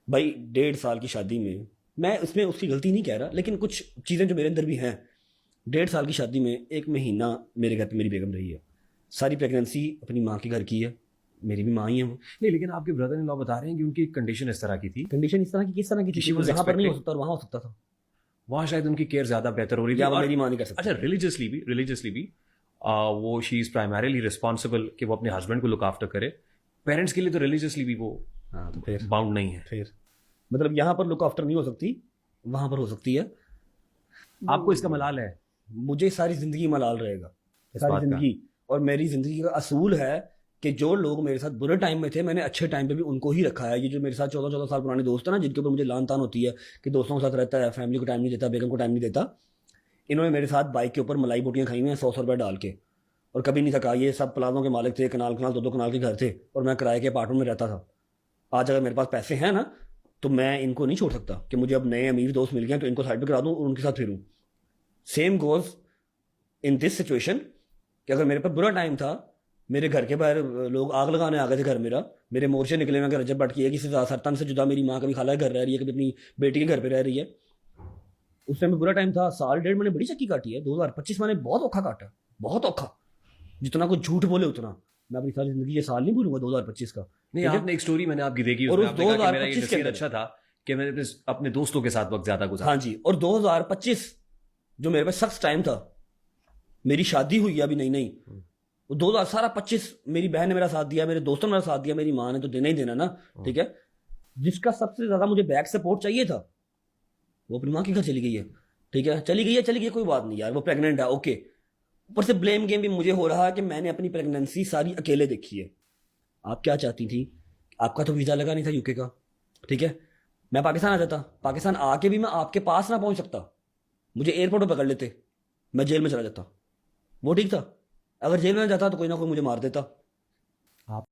भाई 1.5 साल की शादी में, मैं उसमें उसकी गलती नहीं कह रहा, लेकिन कुछ चीज़ें जो मेरे अंदर भी हैं। 1.5 साल की शादी में 1 महीना मेरे घर पे मेरी बेगम रही है। सारी प्रेगनेंसी अपनी माँ के घर की है, मेरी भी माँ ही है वो। नहीं, लेकिन आपके ब्रदर इन लॉ बता रहे हैं कि उनकी कंडीशन इस तरह की थी। कंडीशन इस तरह की, किस तरह की थी She कि was यहाँ पर नहीं हो expecting- सकता और वहाँ हो सकता था, वहाँ शायद उनकी केयर ज्यादा बेहतर हो रही थी। या वो और मेरी माँ नहीं कर अच्छा, सकती। रिलीजियसली भी वो शी इज प्राइमरीली रिस्पॉन्सिबल कि वो अपने हस्बैंड को लुक आफ्टर करे। पेरेंट्स के लिए तो रिलीजियसली भी वो हाँ तो फिर बाउंड नहीं है। फिर मतलब यहाँ पर लुक आफ्टर नहीं हो सकती, वहाँ पर हो सकती है। आपको इसका मलाल है मुझे सारी जिंदगी मलाल रहेगा, इस सारी बात का? जिंदगी। और मेरी जिंदगी का असूल है कि जो लोग मेरे साथ बुरे टाइम में थे, मैंने अच्छे टाइम पे भी उनको ही रखा है। ये जो मेरे साथ 14-14 साल पुराने दोस्त हैं ना, जिनके ऊपर मुझे लान तान होती है कि दोस्तों के साथ रहता है, फैमिली को टाइम नहीं देता, बेगम को टाइम नहीं देता, इन्होंने मेरे साथ बाइक के ऊपर मलाई बोटियां खाई हुई हैं 100-100 रुपये डाल के, और कभी नहीं थका। ये सब प्लाजों के मालिक थे, कनाल कनाल 2-2 कनाल के घर थे, और मैं किराए के अपार्टमेंट में रहता था। आज अगर मेरे पास पैसे हैं ना, तो मैं इनको नहीं छोड़ सकता कि मुझे अब नए अमीर दोस्त मिल गए तो इनको साइड पे करा दूं और उनके साथ फिरूं। Same goes in this situation, कि अगर मेरे पर बुरा टाइम था, मेरे घर के बाहर लोग आग लगाने आ गए थे घर मेरा, मेरे मोर्चे निकले हुए, रजब भट्ट की है किसी सरतन से जुदा मेरी माँ कभी खाला के घर रह रही है, कभी अपनी बेटी के घर पे रह रही है। उस टाइम में बुरा टाइम था, साल डेढ़ मैंने बड़ी चक्की काटी है। 2025 मैंने बहुत औखा काटा, बहुत औखा, जितना कोई झूठ बोले उतना। मैं अपनी सारी जिंदगी ये साल नहीं भूलूंगा 2025 का। नहीं, ठीक है? आपने एक स्टोरी मैंने आपकी देखी, और उसमें उस आपने कहा कि मेरा ये 2025 के नसीब अंदर, अच्छा था कि मैंने अपने दोस्तों के साथ वक्त ज्यादा गुजारा। हाँ जी, और 2025 जो मेरे पास सख्त टाइम था, मेरी शादी हुई है अभी नहीं नहीं, वो 2025 मेरी बहन ने मेरा साथ दिया, मेरे दोस्तों ने मेरा साथ दिया, मेरी माँ ने तो देना ही देना ना। ठीक है? जिसका सबसे ज्यादा मुझे बैक सपोर्ट चाहिए था, वो अपनी माँ के घर चली गई है। ठीक है, चली गई है, कोई बात नहीं यार, वो प्रेग्नेंट है, ओके। ऊपर से ब्लेम गेम भी मुझे हो रहा है कि मैंने अपनी प्रेगनेंसी सारी अकेले देखी है। आप क्या चाहती थी? आपका तो वीजा लगा नहीं था यूके का। ठीक है, मैं पाकिस्तान आ जाता, पाकिस्तान आके भी मैं आपके पास ना पहुंच सकता, मुझे एयरपोर्ट पर पकड़ लेते, मैं जेल में चला जाता। वो ठीक था? अगर जेल में जाता तो कोई ना कोई मुझे मार देता। आप